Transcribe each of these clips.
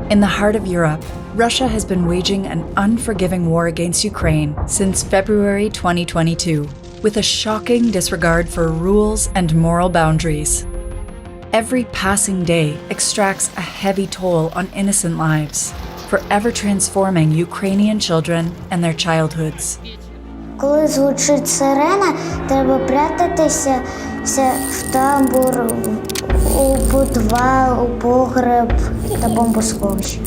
In the heart of Europe, Russia has been waging an unforgiving war against Ukraine since February 2022, with a shocking disregard for rules and moral boundaries. Every passing day extracts a heavy toll on innocent lives, forever transforming Ukrainian children and their childhoods. Коли звучить сирена, треба прятатися в тамбур, у підвал, у погреб та бомбосховище.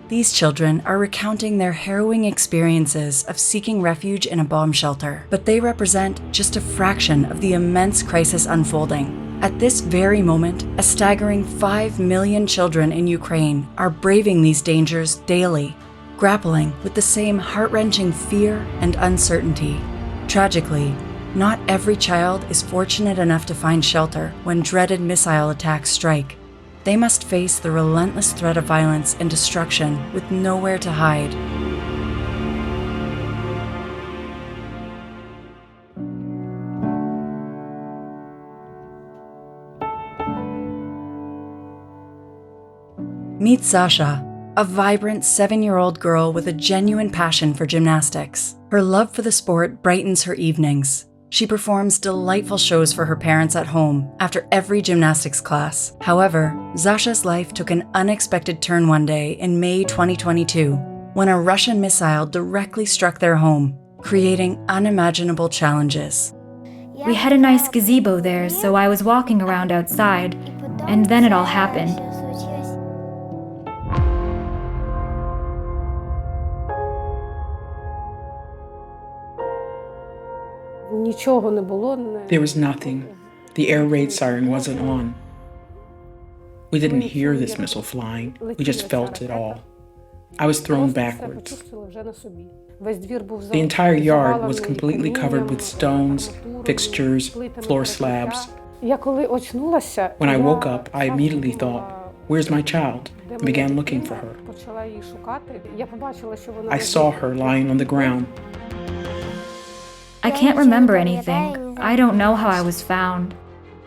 These children are recounting their harrowing experiences of seeking refuge in a bomb shelter, but they represent just a fraction of the immense crisis unfolding. At this very moment, a staggering 5 million children in Ukraine are braving these dangers daily, grappling with the same heart-wrenching fear and uncertainty. Tragically, not every child is fortunate enough to find shelter when dreaded missile attacks strike. They must face the relentless threat of violence and destruction with nowhere to hide. Meet Sasha, a vibrant 7-year-old girl with a genuine passion for gymnastics. Her love for the sport brightens her evenings. She performs delightful shows for her parents at home after every gymnastics class. However, Sasha's life took an unexpected turn one day in May 2022, when a Russian missile directly struck their home, creating unimaginable challenges. We had a nice gazebo there, so I was walking around outside, and then it all happened. There was nothing. The air raid siren wasn't on. We didn't hear this missile flying. We just felt it all. I was thrown backwards. The entire yard was completely covered with stones, fixtures, floor slabs. When I woke up, I immediately thought, "Where's my child?" and began looking for her. I saw her lying on the ground. I can't remember anything. I don't know how I was found.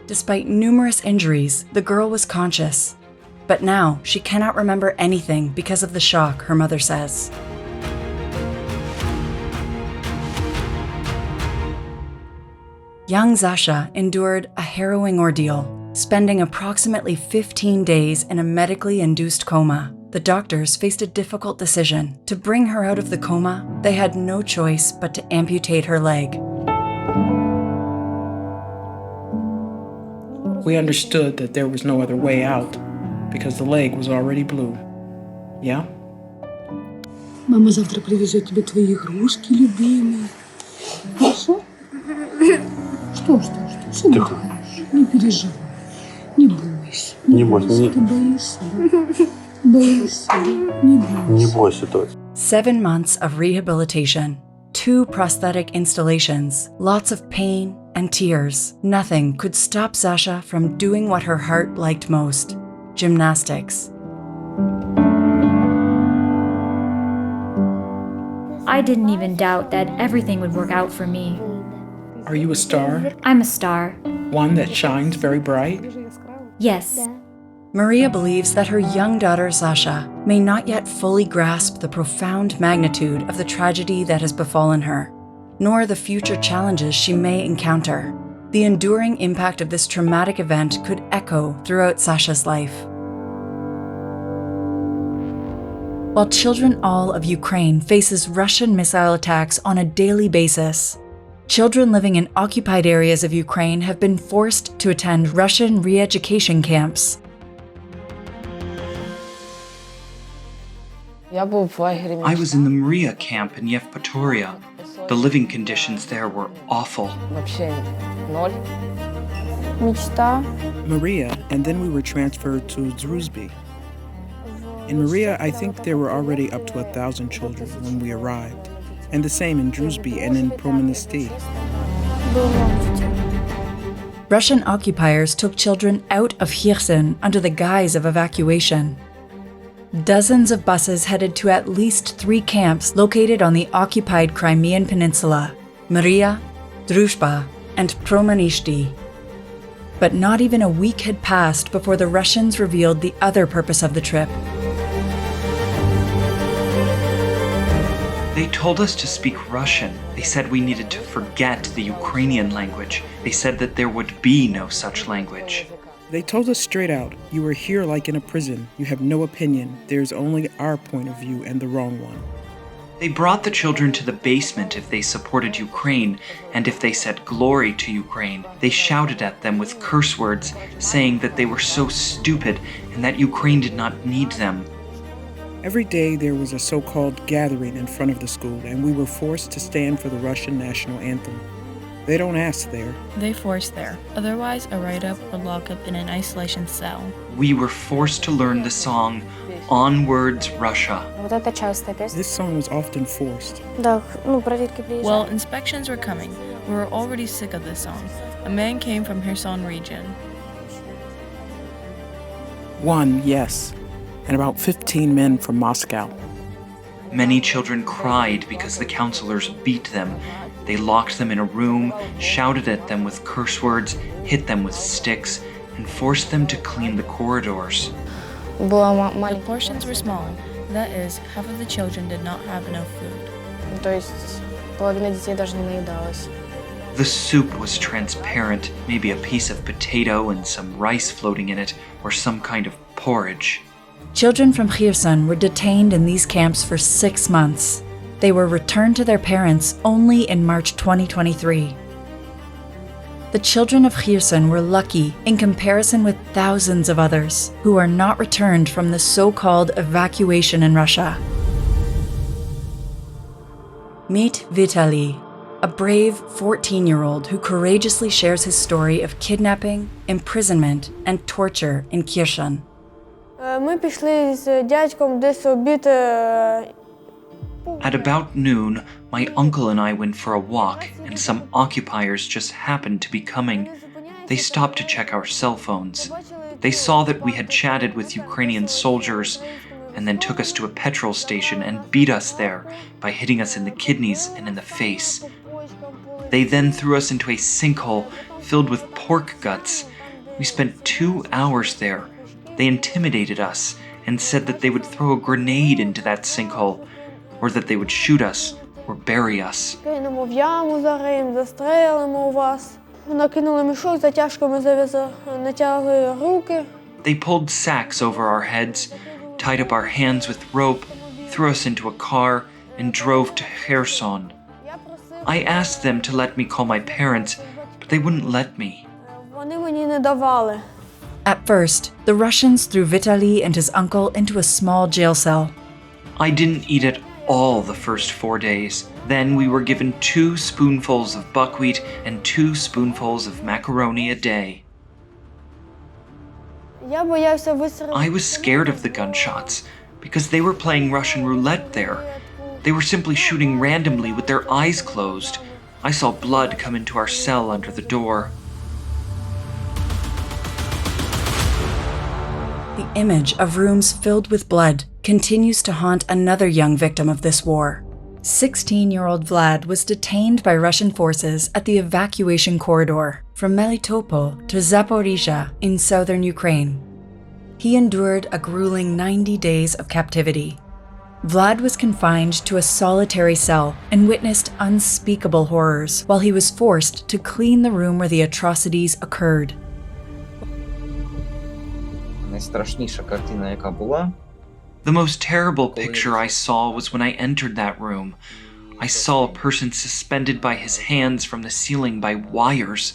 Despite numerous injuries, the girl was conscious. But now, she cannot remember anything because of the shock, her mother says. Young Sasha endured a harrowing ordeal, spending approximately 15 days in a medically induced coma. The doctors faced a difficult decision. To bring her out of the coma, they had no choice but to amputate her leg. We understood that there was no other way out because the leg was already blue. Yeah? Мама завтра привезет тебе твои игрушки любимые. Хорошо? Что? Все будет хорошо. Не переживай. Не бойся. Не бойся. Ты боишься, да? Боишься, да? Не бойся. Не бойся, дочь. 7 months of rehabilitation, 2 prosthetic installations, lots of pain and tears. Nothing could stop Sasha from doing what her heart liked most: gymnastics. I didn't even doubt that everything would work out for me. Are you a star? I'm a star. One that shines very bright? Yes. Maria believes that her young daughter Sasha may not yet fully grasp the profound magnitude of the tragedy that has befallen her, nor the future challenges she may encounter. The enduring impact of this traumatic event could echo throughout Sasha's life. While children all of Ukraine faces Russian missile attacks on a daily basis, children living in occupied areas of Ukraine have been forced to attend Russian re-education camps. I was in the Maria camp in Yevpatoria. The living conditions there were awful. Maria, and then we were transferred to Druzhby. In Maria, I think there were already up to 1,000 children when we arrived, and the same in Druzhby and in Promenesty. Russian occupiers took children out of Kherson under the guise of evacuation. Dozens of buses headed to at least 3 camps located on the occupied Crimean Peninsula: Maria, Druzhba, and Promenesty. But not even a week had passed before the Russians revealed the other purpose of the trip. They told us to speak Russian. They said we needed to forget the Ukrainian language. They said that there would be no such language. They told us straight out, you are here like in a prison. You have no opinion. There's only our point of view and the wrong one. They brought the children to the basement if they supported Ukraine, and if they said glory to Ukraine. They shouted at them with curse words, saying that they were so stupid and that Ukraine did not need them. Every day there was a so-called gathering in front of the school, and we were forced to stand for the Russian national anthem. They don't ask there. They force there. Otherwise, a write-up or lockup in an isolation cell. We were forced to learn the song Onwards Russia. This song was often forced. Well, inspections were coming. We were already sick of this song. A man came from Kherson region. One, yes, and about 15 men from Moscow. Many children cried because the counselors beat them. They locked them in a room, shouted at them with curse words, hit them with sticks, and forced them to clean the corridors. The portions were small. That is, half of the children did not have enough food. The soup was transparent, maybe a piece of potato and some rice floating in it, or some kind of porridge. Children from Kherson were detained in these camps for 6 months. They were returned to their parents only in March 2023. The children of Kherson were lucky in comparison with thousands of others who are not returned from the so-called evacuation in Russia. Meet Vitaly, a brave 14-year-old who courageously shares his story of kidnapping, imprisonment, and torture in Kherson. At about noon, my uncle and I went for a walk, and some occupiers just happened to be coming. They stopped to check our cell phones. They saw that we had chatted with Ukrainian soldiers, and then took us to a petrol station and beat us there by hitting us in the kidneys and in the face. They then threw us into a sinkhole filled with pork guts. We spent 2 hours there. They intimidated us and said that they would throw a grenade into that sinkhole, or that they would shoot us or bury us. They pulled sacks over our heads, tied up our hands with rope, threw us into a car, and drove to Kherson. I asked them to let me call my parents, but they wouldn't let me. At first, the Russians threw Vitaly and his uncle into a small jail cell. I didn't eat at all the first 4 days. Then we were given 2 spoonfuls of buckwheat and 2 spoonfuls of macaroni a day. I was scared of the gunshots because they were playing Russian roulette there. They were simply shooting randomly with their eyes closed. I saw blood come into our cell under the door. The image of rooms filled with blood continues to haunt another young victim of this war. 16-year-old Vlad was detained by Russian forces at the evacuation corridor from Melitopol to Zaporizhia in southern Ukraine. He endured a grueling 90 days of captivity. Vlad was confined to a solitary cell and witnessed unspeakable horrors while he was forced to clean the room where the atrocities occurred. Найстрашніша картина, яка була. The most terrible picture I saw was when I entered that room. I saw a person suspended by his hands from the ceiling by wires.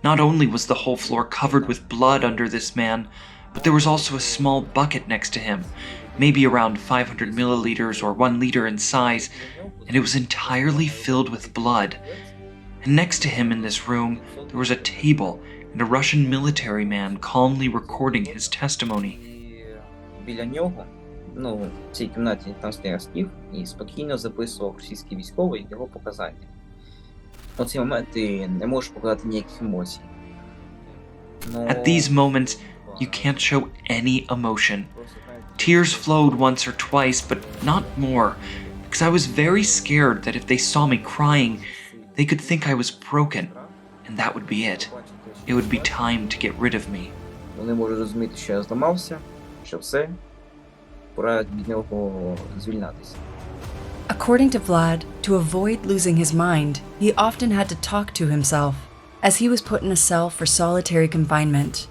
Not only was the whole floor covered with blood under this man, but there was also a small bucket next to him, maybe around 500 milliliters or 1 liter in size, and it was entirely filled with blood. And next to him in this room, there was a table and a Russian military man calmly recording his testimony. Біля нього, в цій кімнаті там стояв стіл і спокійно записував російський військовий його показання. У ці моменти не можеш показати ніяких емоцій. At these moments, you can't show any emotion. Tears flowed once or twice, but not more, because I was very scared that if they saw me crying, they could think I was broken, and that would be it. it would be time to get rid of me. Вони можуть розуміти, що я зламався, що все, пора від нього звільнятися. According to Vlad, to avoid losing his mind, he often had to talk to himself, as he was put in a cell for solitary confinement.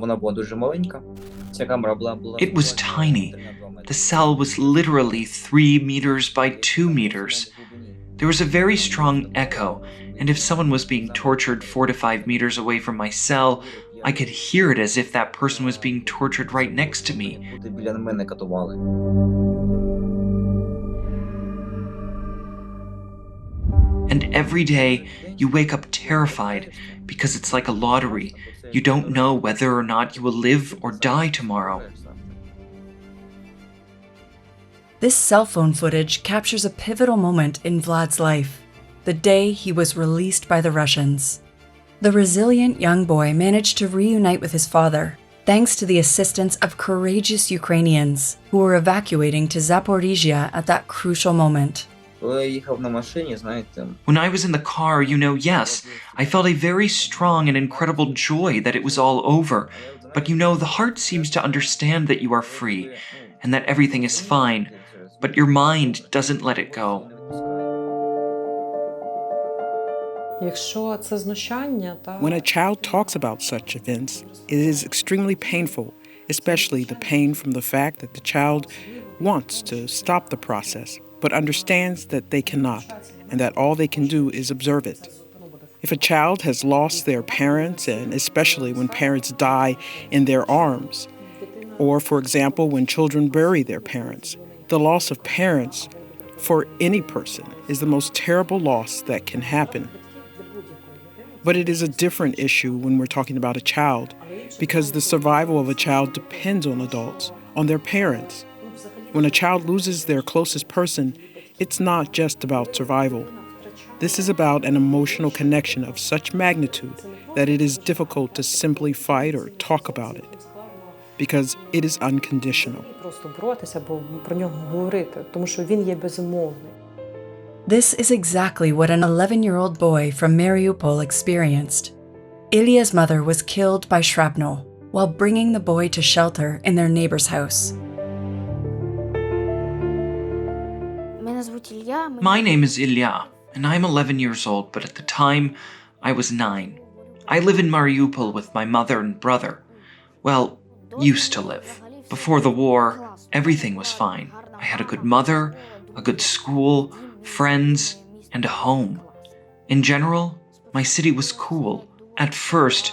Вона була дуже маленька. Ця камера була... It was tiny. The cell was literally 3 meters by 2 meters. There was a very strong echo, and if someone was being tortured 4 to 5 meters away from my cell, I could hear it as if that person was being tortured right next to me. Біля мене катували. And every day, you wake up terrified because it's like a lottery. You don't know whether or not you will live or die tomorrow. This cell phone footage captures a pivotal moment in Vlad's life, the day he was released by the Russians. The resilient young boy managed to reunite with his father, thanks to the assistance of courageous Ukrainians who were evacuating to Zaporizhia at that crucial moment. Коли я їхав на машині, знаєте... When I was in the car, yes, I felt a very strong and incredible joy that it was all over. But the heart seems to understand that you are free, and that everything is fine, but your mind doesn't let it go. When a child talks about such events, it is extremely painful, especially the pain from the fact that the child wants to stop the process, but understands that they cannot, and that all they can do is observe it. If a child has lost their parents, and especially when parents die in their arms, or, for example, when children bury their parents, the loss of parents for any person is the most terrible loss that can happen. But it is a different issue when we're talking about a child, because the survival of a child depends on adults, on their parents. When a child loses their closest person, it's not just about survival. This is about an emotional connection of such magnitude that it is difficult to simply fight or talk about it, because it is unconditional. This is exactly what an 11-year-old boy from Mariupol experienced. Ilya's mother was killed by shrapnel while bringing the boy to shelter in their neighbor's house. My name is Ilya, and I'm 11 years old, but at the time, I was 9. I live in Mariupol with my mother and brother. Well, used to live. Before the war, everything was fine. I had a good mother, a good school, friends, and a home. In general, my city was cool. At first,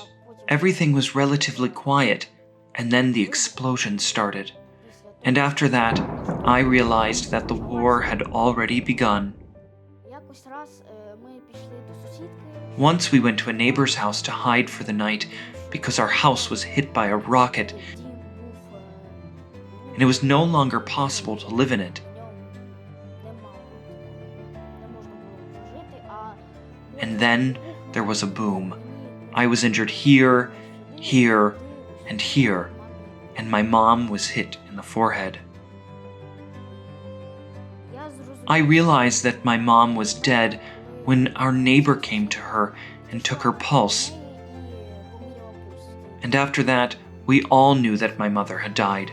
everything was relatively quiet, and then the explosion started. And after that, I realized that the war had already begun. Once we went to a neighbor's house to hide for the night because our house was hit by a rocket, and it was no longer possible to live in it. And then there was a boom. I was injured here, here, and here, and my mom was hit in the forehead. I realized that my mom was dead when our neighbor came to her and took her pulse. And after that, we all knew that my mother had died.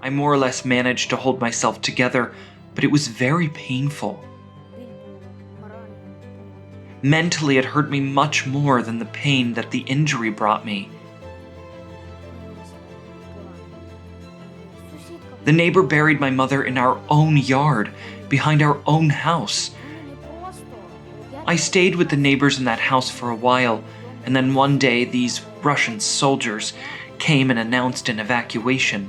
I more or less managed to hold myself together, but it was very painful. Mentally, it hurt me much more than the pain that the injury brought me. The neighbor buried my mother in our own yard, behind our own house. I stayed with the neighbors in that house for a while, and then one day these Russian soldiers came and announced an evacuation.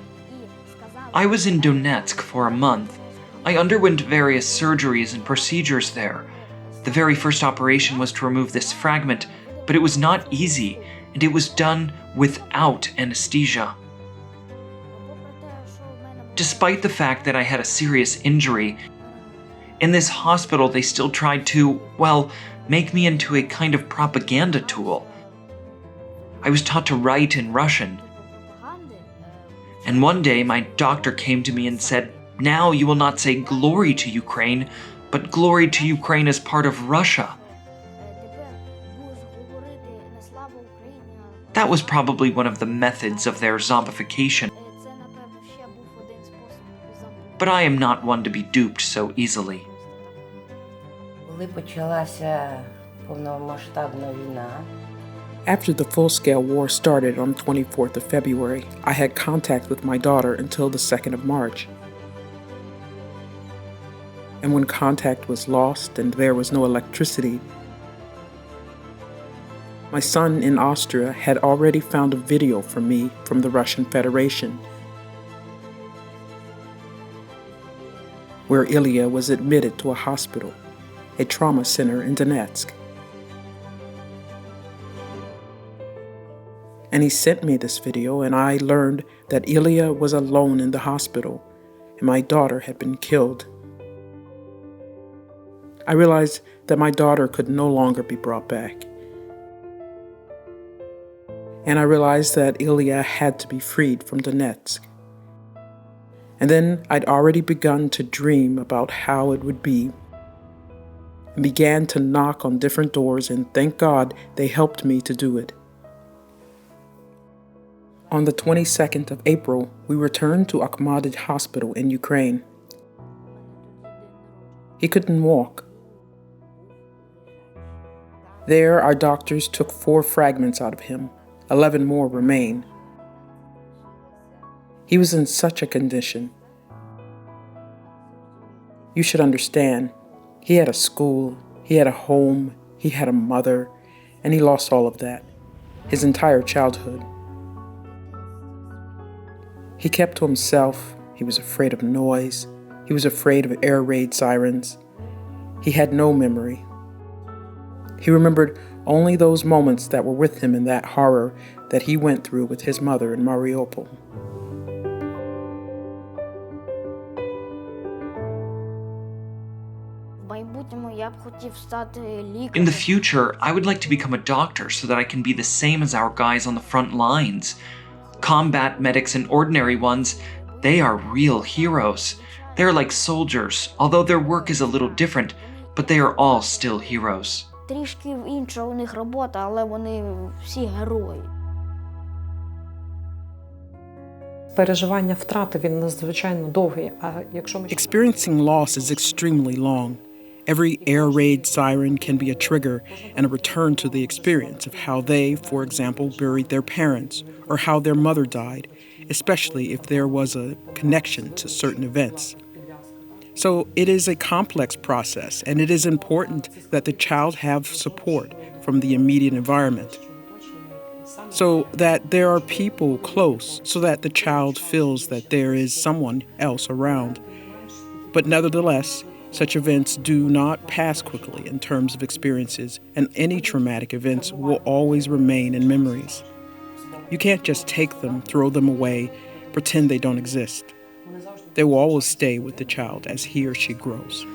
I was in Donetsk for a month. I underwent various surgeries and procedures there. The very first operation was to remove this fragment, but it was not easy, and it was done without anesthesia. Despite the fact that I had a serious injury, in this hospital they still tried to, make me into a kind of propaganda tool. I was taught to write in Russian. And one day my doctor came to me and said, "Now you will not say glory to Ukraine, but glory to Ukraine as part of Russia." That was probably one of the methods of their zombification. But I am not one to be duped so easily. Коли почалася повномасштабна війна, After the full-scale war started on the 24th of February, I had contact with my daughter until the 2nd of March. And when contact was lost and there was no electricity, my son in Austria had already found a video for me from the Russian Federation, where Ilya was admitted to a hospital, a trauma center in Donetsk. And he sent me this video, and I learned that Ilya was alone in the hospital, and my daughter had been killed. I realized that my daughter could no longer be brought back. And I realized that Ilya had to be freed from Donetsk. And then I'd already begun to dream about how it would be, and began to knock on different doors, and thank God they helped me to do it. On the 22nd of April, we returned to Akhmadid Hospital in Ukraine. He couldn't walk. There, our doctors took 4 fragments out of him. 11 more remain. He was in such a condition. You should understand, he had a school, he had a home, he had a mother, and he lost all of that, his entire childhood. He kept to himself, he was afraid of noise, he was afraid of air raid sirens. He had no memory. He remembered only those moments that were with him in that horror that he went through with his mother in Mariupol. In the future, I would like to become a doctor so that I can be the same as our guys on the front lines. Combat medics and ordinary ones, they are real heroes. They're like soldiers, although their work is a little different, but they are all still heroes. Трішки інша у них робота, але вони всі герої. Переживання втрати, він надзвичайно довгий. А якщо ми Experiencing loss is extremely long. Every air raid siren can be a trigger and a return to the experience of how they, for example, buried their parents or how their mother died, especially if there was a connection to certain events. So it is a complex process, and it is important that the child have support from the immediate environment, so that there are people close, so that the child feels that there is someone else around. But nevertheless, such events do not pass quickly in terms of experiences, and any traumatic events will always remain in memories. You can't just take them, throw them away, pretend they don't exist. They will always stay with the child as he or she grows.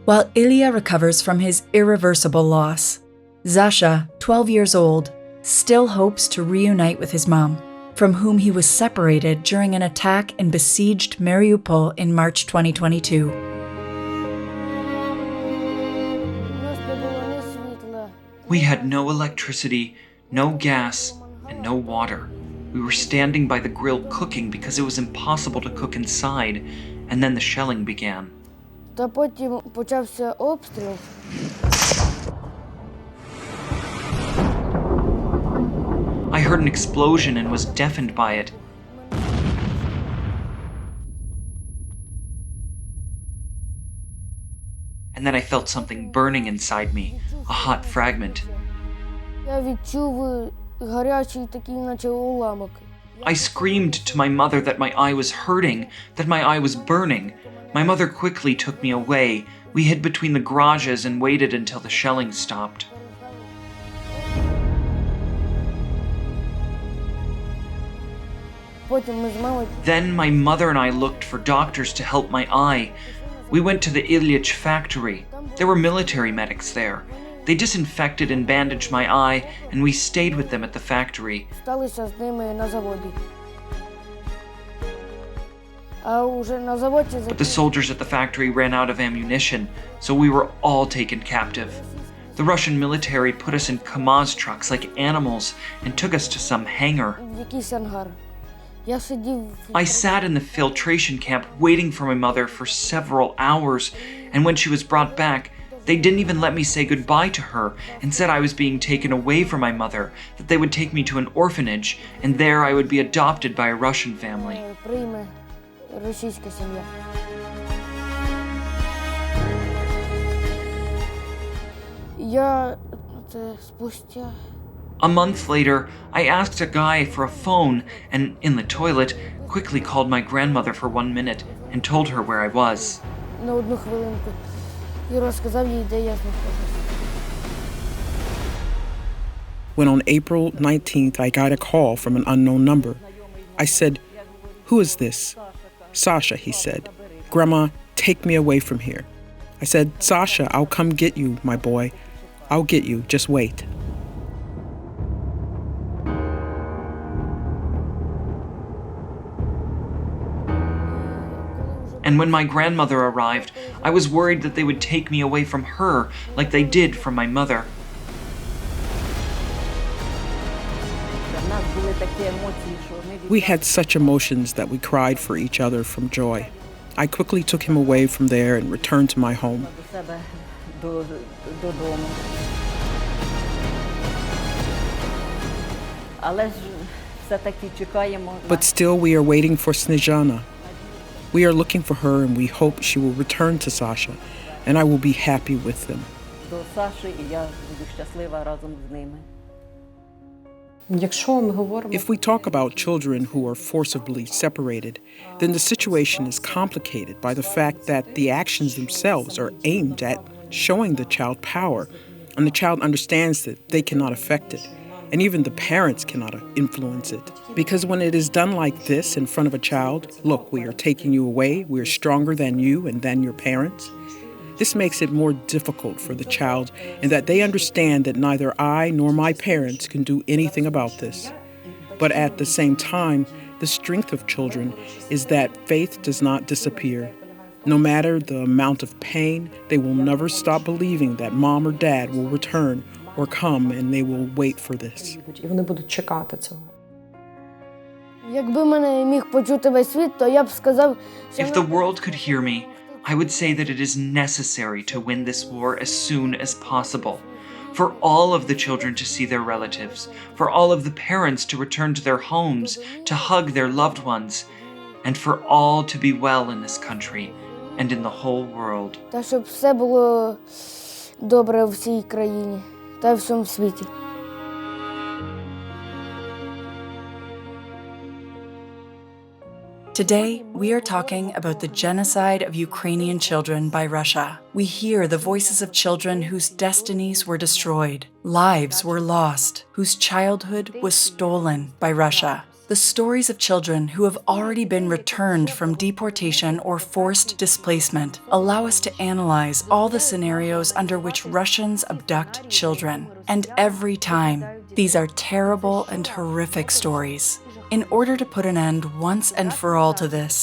While Ilya recovers from his irreversible loss, Zasha, 12 years old, still hopes to reunite with his mom, from whom he was separated during an attack in besieged Mariupol in March 2022. We had no electricity, no gas, and no water. We were standing by the grill cooking because it was impossible to cook inside, and then the shelling began. Та потім почався обстріл. I heard an explosion and was deafened by it. And then I felt something burning inside me, a hot fragment. Я відчув гарячий такий, наче уламок. I screamed to my mother that my eye was hurting, that my eye was burning. My mother quickly took me away. We hid between the garages and waited until the shelling stopped. Потім ми з мамою Then my mother and I looked for doctors to help my eye. We went to the Ilyich factory. There were military medics there. They disinfected and bandaged my eye, and we stayed with them at the factory. сталися з ними на заводі. А уже на заводі But the soldiers at the factory ran out of ammunition, so we were all taken captive. The Russian military put us in Kamaz trucks like animals and took us to some hangar. I sat in the filtration camp waiting for my mother for several hours, and when she was brought back, they didn't even let me say goodbye to her and said I was being taken away from my mother, that they would take me to an orphanage, and there I would be adopted by a Russian family. A month later, I asked a guy for a phone and, in the toilet, quickly called my grandmother for 1 minute and told her where I was. When on April 19th I got a call from an unknown number, I said, "Who is this?" "Sasha," he said. "Grandma, take me away from here." I said, "Sasha, I'll come get you, my boy. I'll get you, just wait." And when my grandmother arrived, I was worried that they would take me away from her like they did from my mother. We had such emotions that we cried for each other from joy. I quickly took him away from there and returned to my home. But still we are waiting for Snezhana. We are looking for her and we hope she will return to Sasha, and I will be happy with them. If we talk about children who are forcibly separated, then the situation is complicated by the fact that the actions themselves are aimed at showing the child power, and the child understands that they cannot affect it, and even the parents cannot influence it. Because when it is done like this in front of a child, "Look, we are taking you away, we are stronger than you and than your parents," this makes it more difficult for the child, and that they understand that neither I nor my parents can do anything about this. But at the same time, the strength of children is that faith does not disappear. No matter the amount of pain, they will never stop believing that mom or dad will return or come, and they will wait for this. І вони будуть чекати цього. Якби мене міг почути весь світ, то я б сказав, що If the world could hear me, I would say that it is necessary to win this war as soon as possible. For all of the children to see their relatives, for all of the parents to return to their homes, to hug their loved ones, and for all to be well in this country and in the whole world. Та щоб все було добре в цій країні та в всьому світі. Today, we are talking about the genocide of Ukrainian children by Russia. We hear the voices of children whose destinies were destroyed, lives were lost, whose childhood was stolen by Russia. The stories of children who have already been returned from deportation or forced displacement allow us to analyze all the scenarios under which Russians abduct children. And every time, these are terrible and horrific stories. In order to put an end once and for all to this,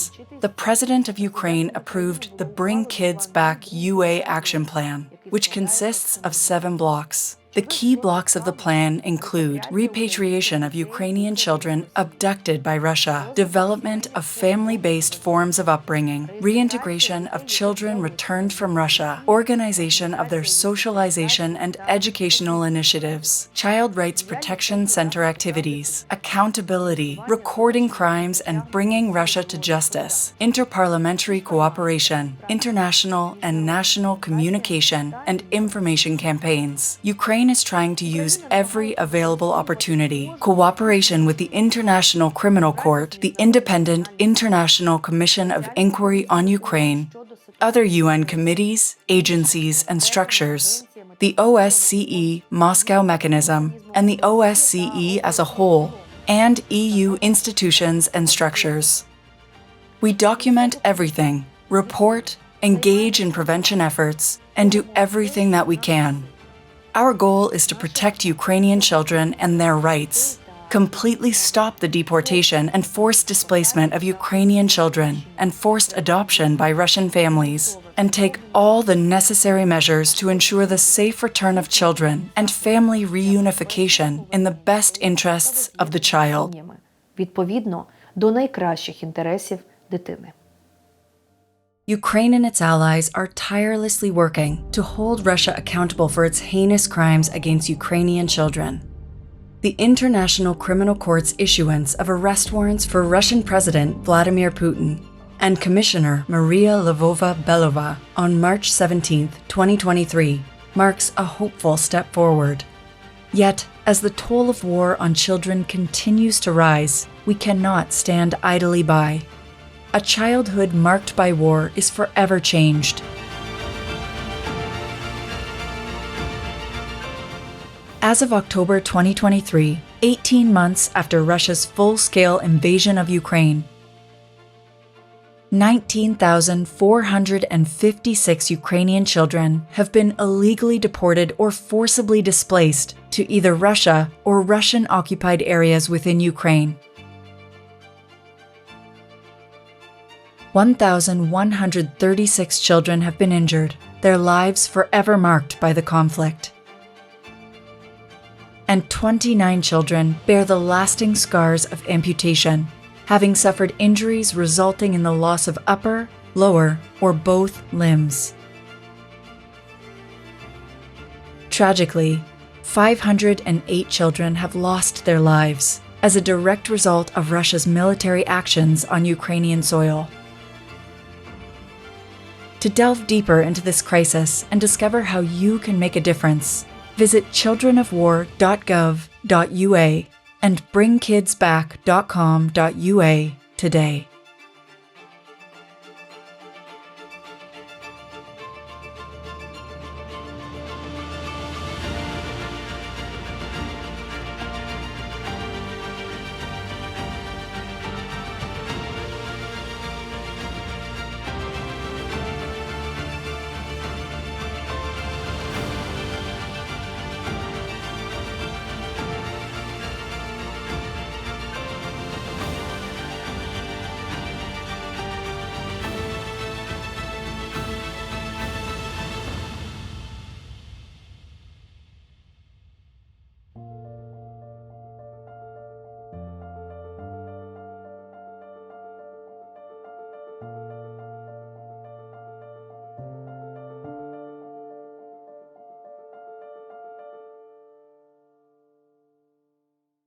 the President of Ukraine approved the Bring Kids Back UA Action Plan, which consists of 7 blocks. The key blocks of the plan include repatriation of Ukrainian children abducted by Russia, development of family-based forms of upbringing, reintegration of children returned from Russia, organization of their socialization and educational initiatives, child rights protection center activities, accountability, recording crimes and bringing Russia to justice, interparliamentary cooperation, international and national communication and information campaigns. Ukraine is trying to use every available opportunity. Cooperation with the International Criminal Court, the Independent International Commission of Inquiry on Ukraine, other UN committees, agencies, and structures, the OSCE Moscow Mechanism, and the OSCE as a whole, and EU institutions and structures. We document everything, report, engage in prevention efforts, and do everything that we can. Our goal is to protect Ukrainian children and their rights, completely stop the deportation and forced displacement of Ukrainian children and forced adoption by Russian families, and take all the necessary measures to ensure the safe return of children and family reunification in the best interests of the child. Відповідно до найкращих інтересів дитини. Ukraine and its allies are tirelessly working to hold Russia accountable for its heinous crimes against Ukrainian children. The International Criminal Court's issuance of arrest warrants for Russian President Vladimir Putin and Commissioner Maria Lvova-Belova on March 17, 2023, marks a hopeful step forward. Yet, as the toll of war on children continues to rise, we cannot stand idly by. A childhood marked by war is forever changed. As of October 2023, 18 months after Russia's full-scale invasion of Ukraine, 19,456 Ukrainian children have been illegally deported or forcibly displaced to either Russia or Russian-occupied areas within Ukraine. 1,136 children have been injured, their lives forever marked by the conflict. And 29 children bear the lasting scars of amputation, having suffered injuries resulting in the loss of upper, lower, or both limbs. Tragically, 508 children have lost their lives as a direct result of Russia's military actions on Ukrainian soil. To delve deeper into this crisis and discover how you can make a difference, visit childrenofwar.gov.ua and bringkidsback.com.ua today.